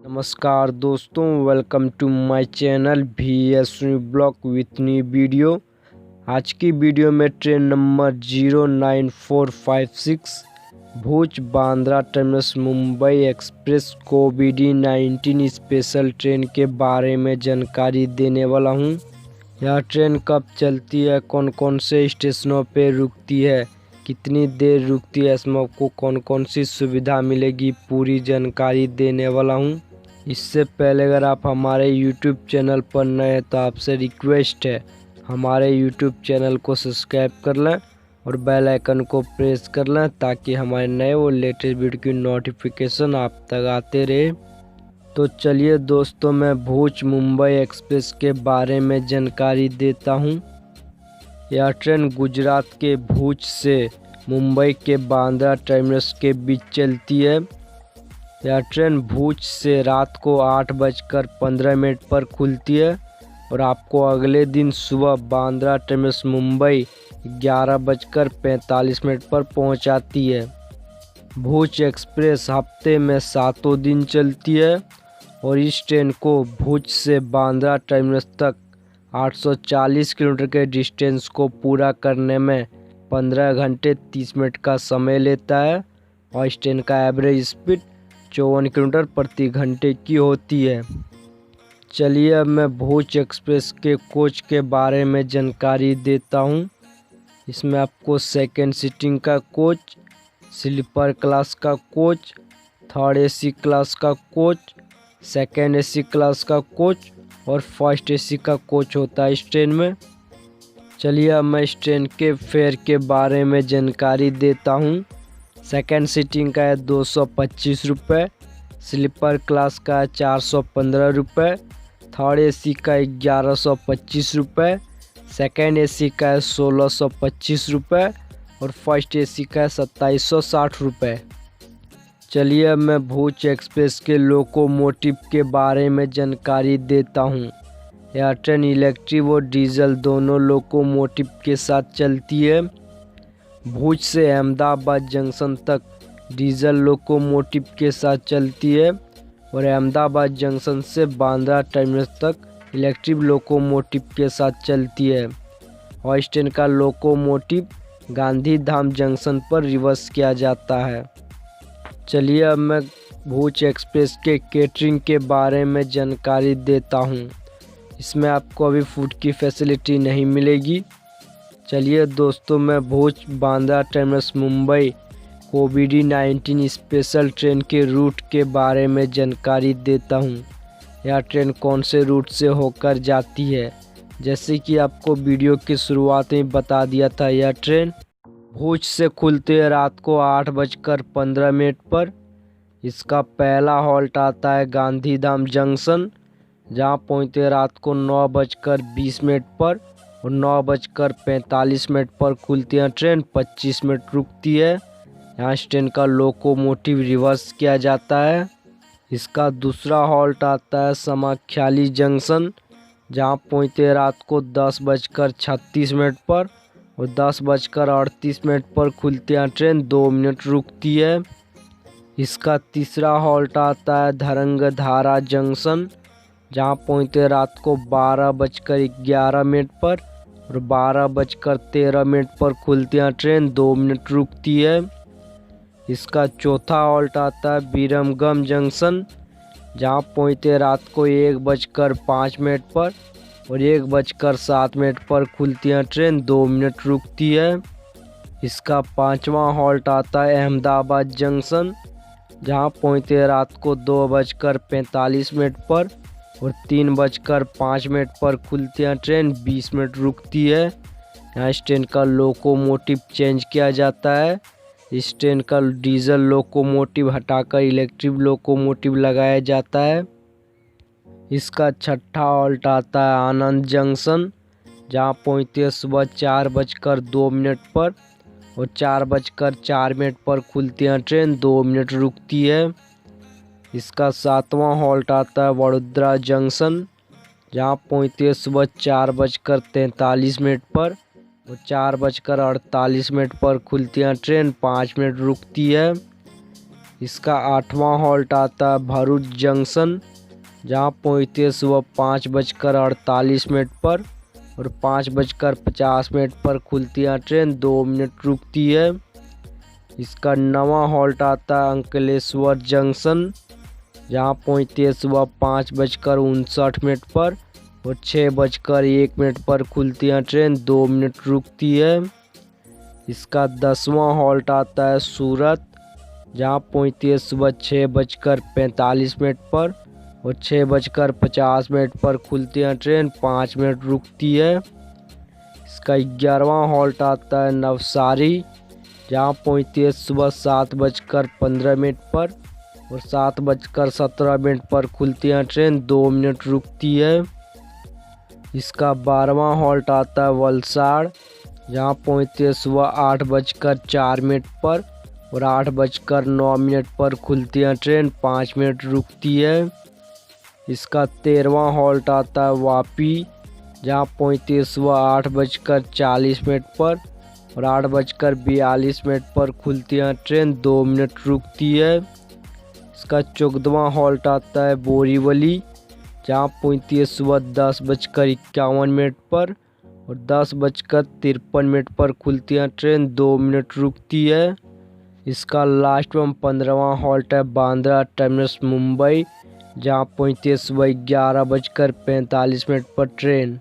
नमस्कार दोस्तों, welcome to my channel VS blog with new video. आज की वीडियो में train number 09456 Bhuj Bandra terminus Mumbai express कोविड-19 स्पेशल ट्रेन के बारे में जानकारी देने वाला हूं। यह ट्रेन कब चलती है, कौन कौन से स्टेशनों पे रुकती है, कितनी देर रुकती है, इसमें आपको कौन कौन सी सुविधा मिलेगी, पूरी जानकारी देने वाला हूं। इससे पहले अगर आप हमारे YouTube चैनल पर नए हैं तो आपसे रिक्वेस्ट है हमारे YouTube चैनल को सब्सक्राइब कर लें और बेल आइकन को प्रेस कर लें ताकि हमारे नए और लेटेस्ट वीडियो की नोटिफिकेशन आप तक आते रहे। तो चलिए दोस्तों, मैं भुज मुंबई एक्सप्रेस के बारे में जानकारी देता हूं। यह ट्रेन गुजरात के भुज से मुंबई के बांद्रा टर्मिनस के बीच चलती है। यह ट्रेन भुज से रात को 8:15 पर खुलती है और आपको अगले दिन सुबह बांद्रा टर्मिनस मुंबई 11:45 पर पहुंचाती है। भुज एक्सप्रेस हफ्ते में 7 दिन चलती है और इस ट्रेन को भुज से बांद्रा टर्मिनस तक 840 किलोमीटर के डिस्टेंस को पूरा करने में 15 घंटे 30 मिनट का समय लेता है और इस ट्रेन का एवरेज स्पीड 54 किलोमीटर प्रति घंटे की होती है। चलिए अब मैं भुज एक्सप्रेस के कोच के बारे में जानकारी देता हूं। इसमें आपको सेकंड सीटिंग का कोच, स्लीपर क्लास का कोच, थर्ड AC क्लास का कोच, सेकंड AC क्लास का कोच और फर्स्ट AC का कोच होता है इस ट्रेन में। चलिए अब मैं इस ट्रेन के फेयर के बारे में जानकारी देता हूं। सेकंड सीटिंग का है 225 रुपये, स्लीपर क्लास का है 415 रुपये, थर्ड AC का 1125 रुपये, सेकंड AC का है 1625 रुपये और फर्स्ट AC का है 2760 रुपये। चलिए अब मैं भुज एक्सप्रेस के लोकोमोटिव के बारे में जानकारी देता हूं। यह ट्रेन इलेक्ट्रिक और डीजल दोनों लोकोमोटिव के साथ चलती है। भुज से अहमदाबाद जंक्शन तक डीजल लोकोमोटिव के साथ चलती है और अहमदाबाद जंक्शन से बांद्रा टर्मिनस तक इलेक्ट्रिक लोकोमोटिव के साथ चलती है और इस ट्रेन का लोकोमोटिव गांधीधाम जंक्शन पर रिवर्स किया जाता है। चलिए अब मैं भुज एक्सप्रेस के कैटरिंग के बारे में जानकारी देता हूं। इसमें आपको अभी फूड की फैसिलिटी नहीं मिलेगी। चलिए दोस्तों, मैं भुज बांद्रा टर्मिनस मुंबई कोविड-19 स्पेशल ट्रेन के रूट के बारे में जानकारी देता हूं। यह ट्रेन कौन से रूट से होकर जाती है। जैसे कि आपको वीडियो की शुरुआत में बता दिया था, यह ट्रेन भुज से खुलती है रात को 8:15 पर। इसका पहला हॉल्ट आता है गांधीधाम जंक्शन, जहां पहुंचते रात को 9:20 पर और 9:45 पर खुलती है ट्रेन। 25 मिनट रुकती है। यहाँ इस ट्रेन का लोकोमोटिव रिवर्स किया जाता है। इसका दूसरा हॉल्ट आता है समाख्याली जंक्शन, जहाँ पहुँचते रात को 10:36 पर और 10:38 पर खुलती है ट्रेन। 2 मिनट रुकती है। इसका तीसरा हॉल्ट आता है धरंगधारा जंक्शन, जहाँ पहुँचते रात को 12:11 पर और 12:13 पर खुलती है ट्रेन। 2 मिनट रुकती है। इसका चौथा हॉल्ट आता है विरमगम जंक्शन, जहाँ पहुँचते रात को 1:05 पर और 1:07 पर खुलती है ट्रेन। 2 मिनट रुकती है। इसका पांचवा हॉल्ट आता है अहमदाबाद जंक्शन, जहाँ पहुँचते रात को 2:45 पर और 3:05 पर खुलती है ट्रेन। 20 मिनट रुकती है। यहाँ इस ट्रेन का लोकोमोटिव चेंज किया जाता है। इस ट्रेन का डीजल लोकोमोटिव हटाकर इलेक्ट्रिक लोकोमोटिव लगाया जाता है। इसका छठा हॉल्ट आता है आनंद जंक्शन, जहाँ पहुँचते सुबह 4:02 पर और 4:04 पर खुलती है ट्रेन। 2 मिनट रुकती है। इसका सातवां हॉल्ट आता है वडोदरा जंक्शन, जहाँ पहुँचते सुबह 4:43 पर और 4:48 पर खुलती है ट्रेन, 5 मिनट रुकती है। इसका 8वां हॉल्ट आता है भरूच जंक्शन, जहाँ पहुँचती है सुबह 5:48 पर और 5:50 पर खुलती है ट्रेन, 2 मिनट रुकती है। इसका 9वां हॉल्ट आता है अंकलेश्वर जंक्शन, जहाँ पहुँचती है सुबह 5:59 पर और 6:01 पर खुलती है ट्रेन, 2 मिनट रुकती है। इसका 10वां हॉल्ट आता है सूरत, जहाँ पहुँचती है सुबह 6:45 पर और 6:50 पर खुलती है ट्रेन, 5 मिनट रुकती है। इसका 11वां हॉल्ट आता है नवसारी, जहाँ पहुँचती है सुबह 7:15 पर और 7:17 पर खुलती है ट्रेन, 2 मिनट रुकती है। इसका 12वां हॉल्ट आता है वलसाड़, जहाँ पहुँचती है सुबह 8:04 पर और 8:09 पर खुलती है ट्रेन, 5 मिनट रुकती है। इसका 13वां हॉल्ट आता है वापी, जहाँ पहुँचती है सुबह 8:40 पर और 8:42 पर खुलती है ट्रेन, 2 मिनट रुकती है। इसका 14वां हॉल्ट आता है बोरीवली, जहाँ पहुँचती है सुबह 10:51 पर और 10:53 पर खुलती है ट्रेन, 2 मिनट रुकती है। इसका लास्ट में 15वां हॉल्ट है बांद्रा टर्मिनस मुंबई, जहाँ पहुँचती है सुबह 11:45 पर ट्रेन।